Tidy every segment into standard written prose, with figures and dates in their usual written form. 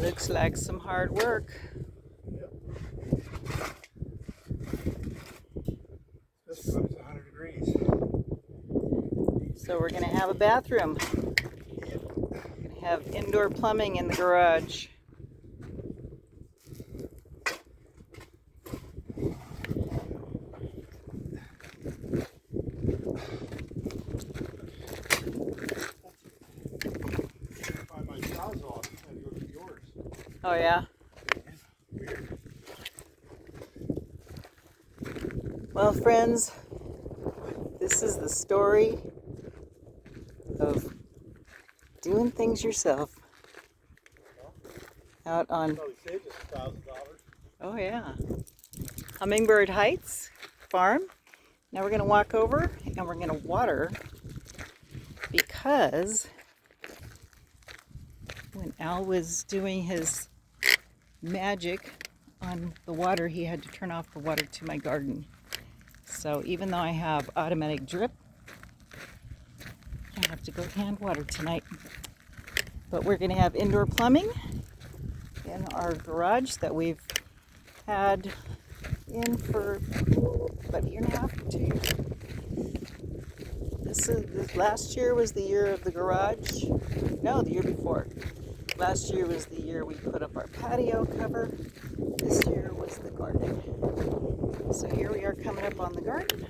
Looks like some hard work. Yep. Especially when it's 100 degrees. So we're going to have a bathroom. Yep. We're going to have indoor plumbing in the garage. Find my sawzall. I had to go get yours. Oh yeah? Weird. Well, friends, this is the story of doing things yourself out on, Probably saved us $1,000. oh yeah, Hummingbird Heights Farm. Now we're going to walk over and we're going to water, because when Al was doing his magic on the water, he had to turn off the water to my garden. So even though I have automatic drip, I have to go hand water tonight. But we're going to have indoor plumbing in our garage that we've had in for about a year and a half, 2 years. This last year was the year of the garage. No, the year before. Last year was the year we put up our patio cover. This year was the garden. So here we are coming up on the garden.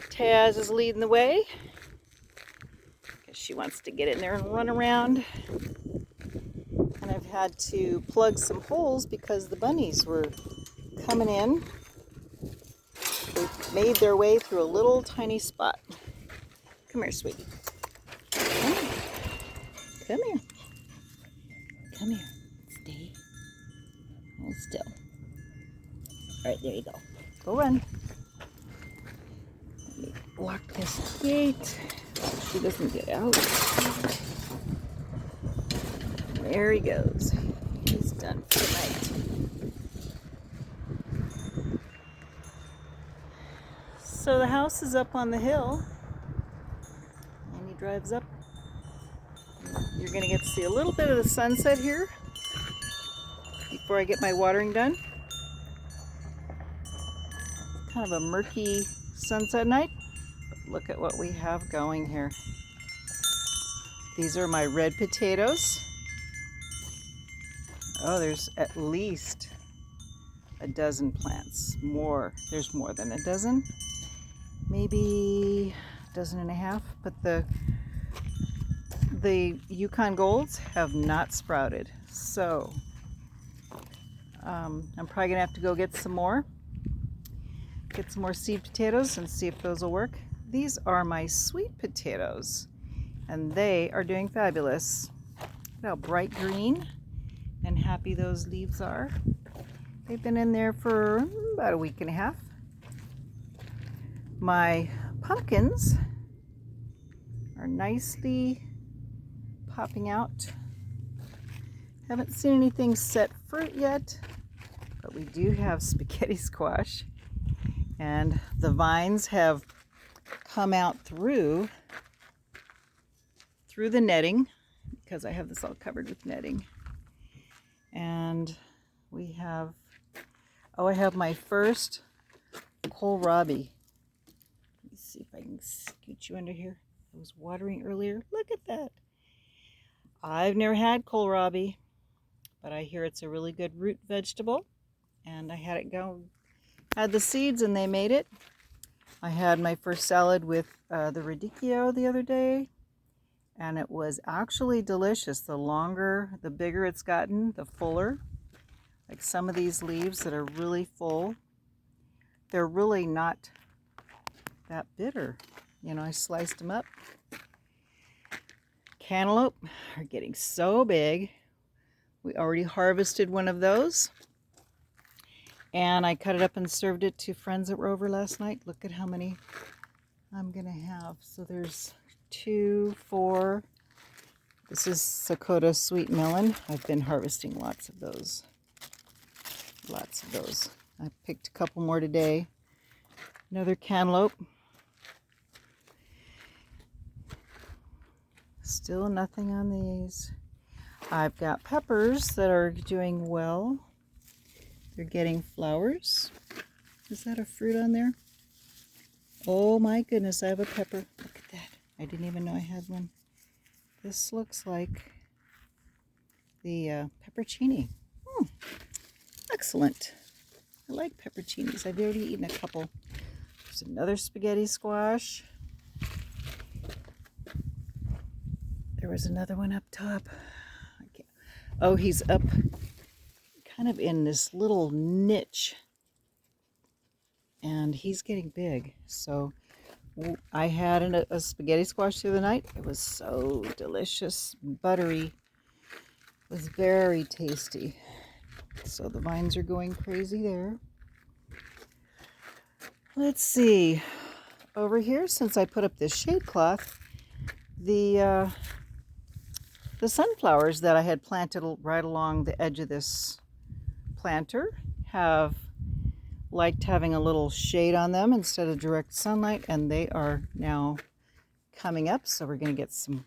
Taz is leading the way because she wants to get in there and run around. And I've had to plug some holes because the bunnies were coming in. They made their way through a little tiny spot. Come here, sweetie. Come here. Come here. Come here. Stay. Hold still. All right, there you go. Go run. Let me lock this gate so she doesn't get out. There he goes. He's done for the night. So the house is up on the hill, and he drives up. You're going to get to see a little bit of the sunset here before I get my watering done. It's kind of a murky sunset night, but look at what we have going here. These are my red potatoes. Oh, there's at least a dozen plants. More. There's more than a dozen. Maybe a dozen and a half, but the Yukon Golds have not sprouted. So I'm probably gonna have to go get some more seed potatoes and see if those will work. These are my sweet potatoes, and they are doing fabulous. Look how bright green and happy those leaves are. They've been in there for about a week and a half. My pumpkins are nicely popping out. Haven't seen anything set fruit yet, but we do have spaghetti squash, and the vines have come out through the netting, because I have this all covered with netting. And we have, oh, I have my first kohlrabi. Let me see if I can scoot you under here. I was watering earlier. Look at that. I've never had kohlrabi, but I hear it's a really good root vegetable. And I had it go, had the seeds and they made it. I had my first salad with the radicchio the other day, and it was actually delicious. The longer, the bigger it's gotten, the fuller. Like some of these leaves that are really full, they're really not that bitter. You know, I sliced them up. Cantaloupe are getting so big. We already harvested one of those, and I cut it up and served it to friends that were over last night. Look at how many I'm gonna have. So there's 2, 4. This is Sakota sweet melon. I've been harvesting lots of those. Lots of those. I picked a couple more today. Another cantaloupe. Still nothing on these. I've got peppers that are doing well. They're getting flowers. Is that a fruit on there? Oh my goodness, I have a pepper. Look at that. I didn't even know I had one. This looks like the peppercini. Excellent. I like pepperoncinis. I've already eaten a couple. There's another spaghetti squash. There was another one up top. Oh, he's up kind of in this little niche. And he's getting big. So I had a spaghetti squash the other night. It was so delicious, buttery. It was very tasty. So the vines are going crazy there. Let's see. Over here, since I put up this shade cloth, the sunflowers that I had planted right along the edge of this planter have liked having a little shade on them instead of direct sunlight, and they are now coming up, so we're going to get some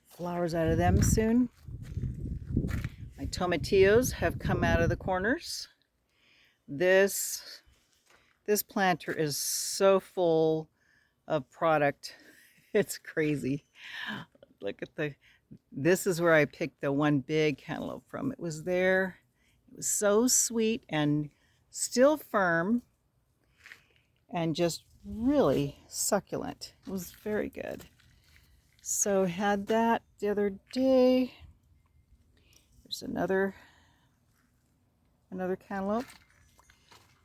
flowers out of them soon. My tomatillos have come out of the corners. This planter is so full of product. It's crazy. Look at this is where I picked the one big cantaloupe from. It was there. It was so sweet and still firm and just really succulent. It was very good. So had that the other day. There's another cantaloupe.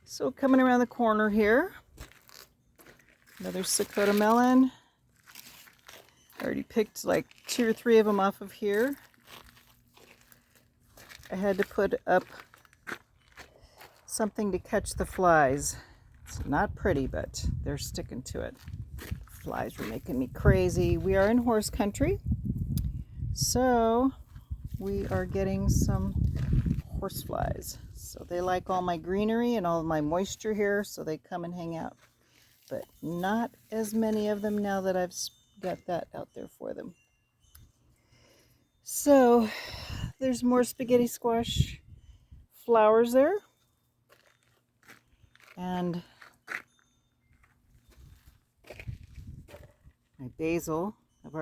So coming around the corner here, another Sakota melon. I already picked like 2 or 3 of them off of here. I had to put up something to catch the flies. It's not pretty, but they're sticking to it. Flies were making me crazy. We are in horse country, so we are getting some horse flies. So they like all my greenery and all my moisture here, so they come and hang out. But not as many of them now that I've got that out there for them. So there's more spaghetti squash flowers there. And my basil,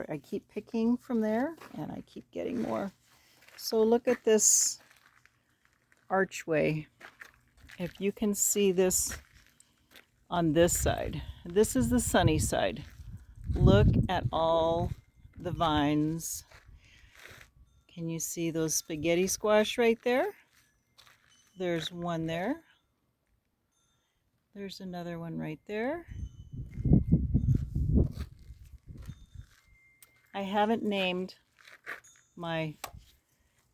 I keep picking from there and I keep getting more. So look at this archway. If you can see this on this side, this is the sunny side. Look at all the vines. Can you see those spaghetti squash right there? There's one there. There's another one right there. I haven't named my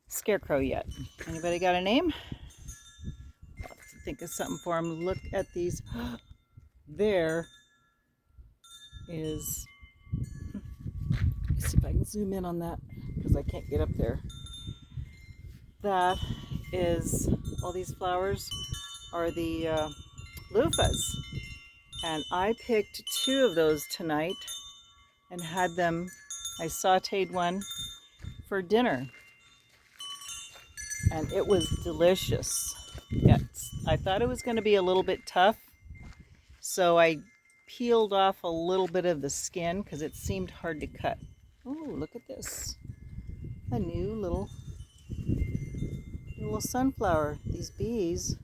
scarecrow yet. Anybody got a name? I'll have to think of something for him. Look at these. There is, let's see if I can zoom in on that because I can't get up there. That is, all these flowers are the luffas. And I picked 2 of those tonight and had them, I sauteed one for dinner. And it was delicious. Yes, I thought it was going to be a little bit tough. So I peeled off a little bit of the skin because it seemed hard to cut. Oh, look at this. A new little sunflower. These bees,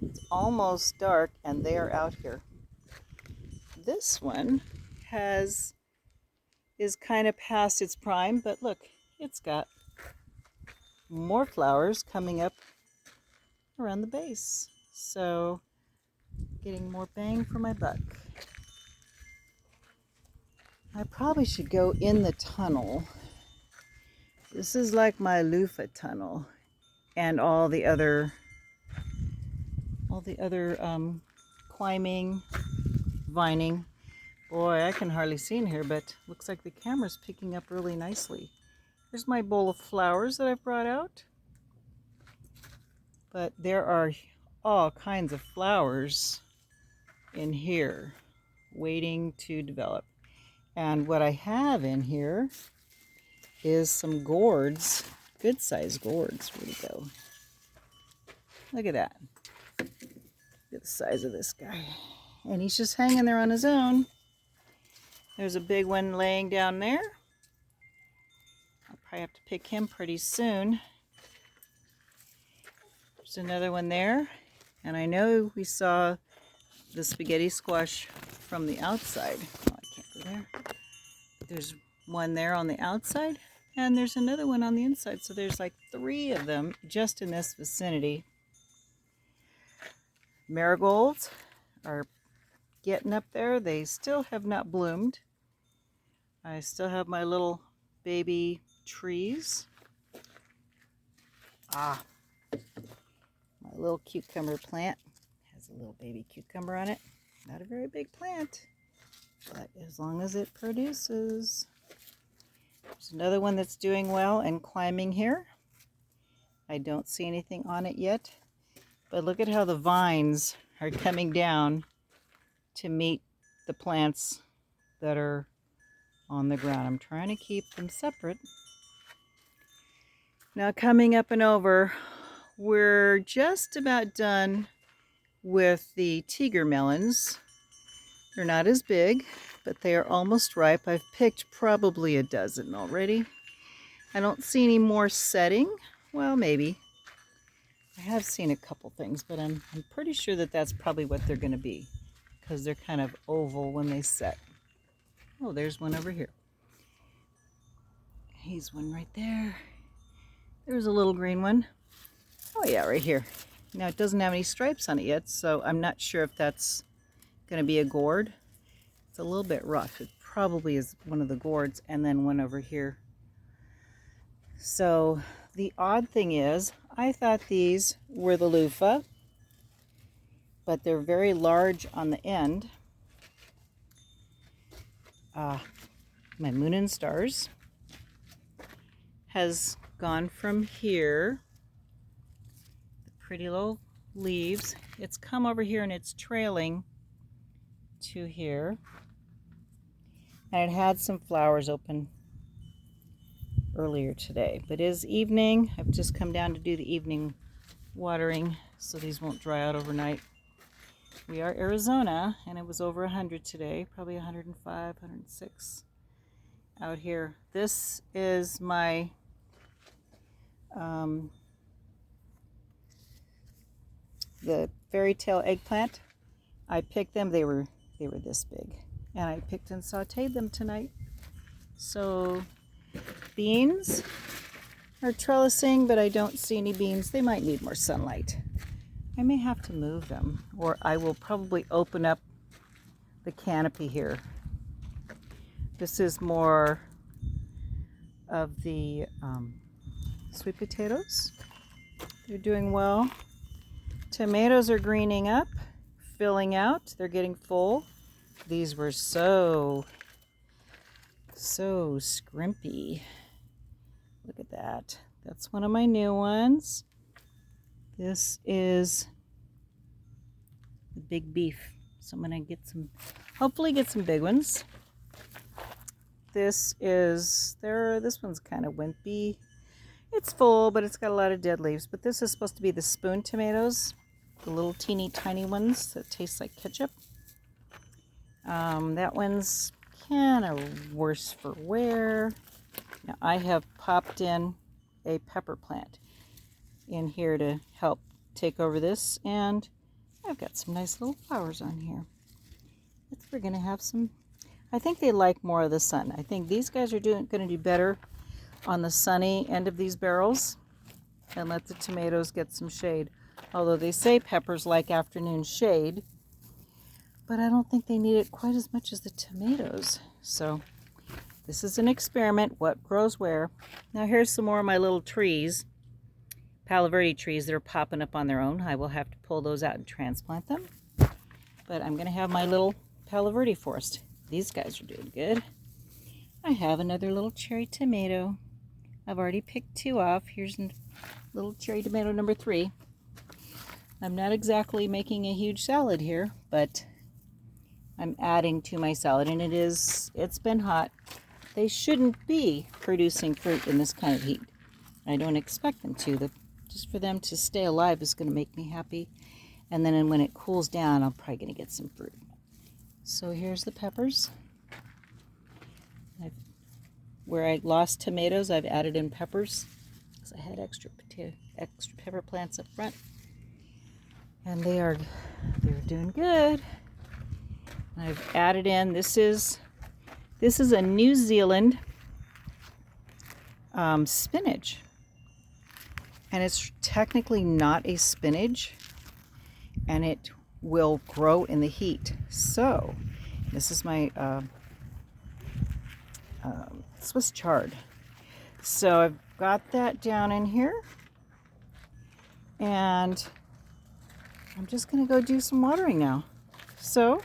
it's almost dark and they are out here. This one is kind of past its prime, but look, it's got more flowers coming up around the base. So getting more bang for my buck. I probably should go in the tunnel. This is like my luffa tunnel and all the other climbing, vining. Boy, I can hardly see in here, but looks like the camera's picking up really nicely. Here's my bowl of flowers that I've brought out. But there are all kinds of flowers in here waiting to develop. And what I have in here is some gourds. Good size gourds. Where'd he go? Look at that. Look at the size of this guy. And he's just hanging there on his own. There's a big one laying down there. I'll probably have to pick him pretty soon. There's another one there. And I know we saw the spaghetti squash from the outside. Oh, I can't go there. There's one there on the outside, and there's another one on the inside. So there's like 3 of them just in this vicinity. Marigolds are getting up there. They still have not bloomed. I still have my little baby trees. My little cucumber plant has a little baby cucumber on it. Not a very big plant, but as long as it produces. There's another one that's doing well and climbing here. I don't see anything on it yet, but look at how the vines are coming down to meet the plants that are on the ground. I'm trying to keep them separate. Now coming up and over, we're just about done with the tiger melons. They're not as big, but they are almost ripe. I've picked probably a dozen already. I don't see any more setting. Well, maybe. I have seen a couple things, but I'm pretty sure that that's probably what they're going to be, because they're kind of oval when they set. Oh, there's one over here. Here's one right there. There's a little green one. Oh yeah, right here. Now it doesn't have any stripes on it yet, so I'm not sure if that's going to be a gourd. It's a little bit rough. It probably is one of the gourds, and then one over here. So the odd thing is, I thought these were the luffa, but they're very large on the end. My moon and stars has gone from here, the pretty little leaves. It's come over here and it's trailing to here. And it had some flowers open earlier today, but it is evening. I've just come down to do the evening watering so these won't dry out overnight. We are Arizona, and it was over 100 today, probably 105, 106 out here. This is my the fairy tale eggplant. I picked them. They were this big, and I picked and sauteed them tonight. So beans are trellising, but I don't see any beans. They might need more sunlight. I may have to move them, or I will probably open up the canopy here. This is more of the sweet potatoes. They're doing well. Tomatoes are greening up, filling out. They're getting full. These were so scrimpy. Look at that. That's one of my new ones. This is the big beef. So I'm going to hopefully get some big ones. This one's kind of wimpy. It's full, but it's got a lot of dead leaves. But this is supposed to be the spoon tomatoes, the little teeny tiny ones that taste like ketchup. That one's kind of worse for wear. Now I have popped in a pepper plant in here to help take over this, and I've got some nice little flowers on here. We're gonna have some. I think they like more of the sun. I think these guys are going to do better on the sunny end of these barrels and let the tomatoes get some shade. Although they say peppers like afternoon shade, but I don't think they need it quite as much as the tomatoes. So this is an experiment, what grows where. Now here's some more of my little trees, Palo Verde trees that are popping up on their own. I will have to pull those out and transplant them. But I'm going to have my little Palo Verde forest. These guys are doing good. I have another little cherry tomato. I've already picked 2 off. Here's little cherry tomato number 3. I'm not exactly making a huge salad here, but I'm adding to my salad, and it's been hot. they shouldn't be producing fruit in this kind of heat. I don't expect them to. Just for them to stay alive is going to make me happy. And then when it cools down, I'm probably going to get some fruit. So here's the peppers. Where I lost tomatoes, I've added in peppers because I had extra pepper plants up front. And they're doing good. And I've added in, this is a New Zealand spinach. And it's technically not a spinach, and it will grow in the heat. So this is my Swiss chard. So I've got that down in here, and I'm just gonna go do some watering now. So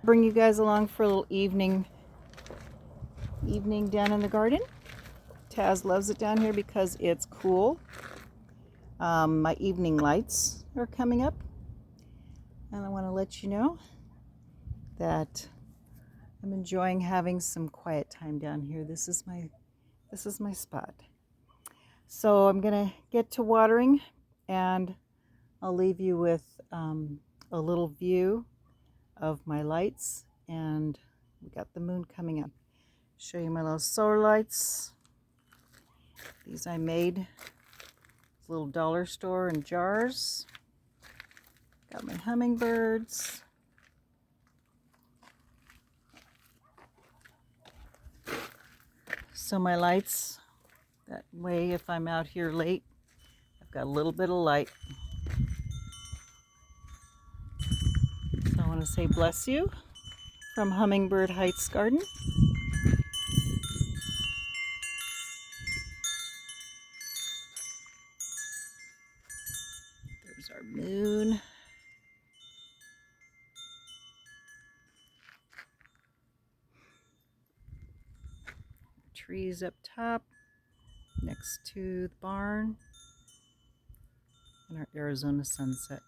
bring you guys along for a little evening down in the garden. Taz loves it down here because it's cool. My evening lights are coming up, and I want to let you know that I'm enjoying having some quiet time down here. This is my spot. So I'm gonna get to watering, and I'll leave you with a little view of my lights, and we got the moon coming up. Show you my little solar lights. These I made, little dollar store in jars. Got my hummingbirds. So my lights, that way if I'm out here late, I've got a little bit of light. So I want to say bless you from Hummingbird Heights Garden. There's our moon. Trees up top next to the barn, and our Arizona sunset.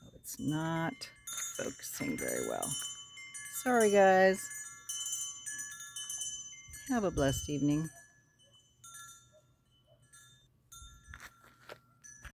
Oh, it's not focusing very well. Sorry guys. Have a blessed evening.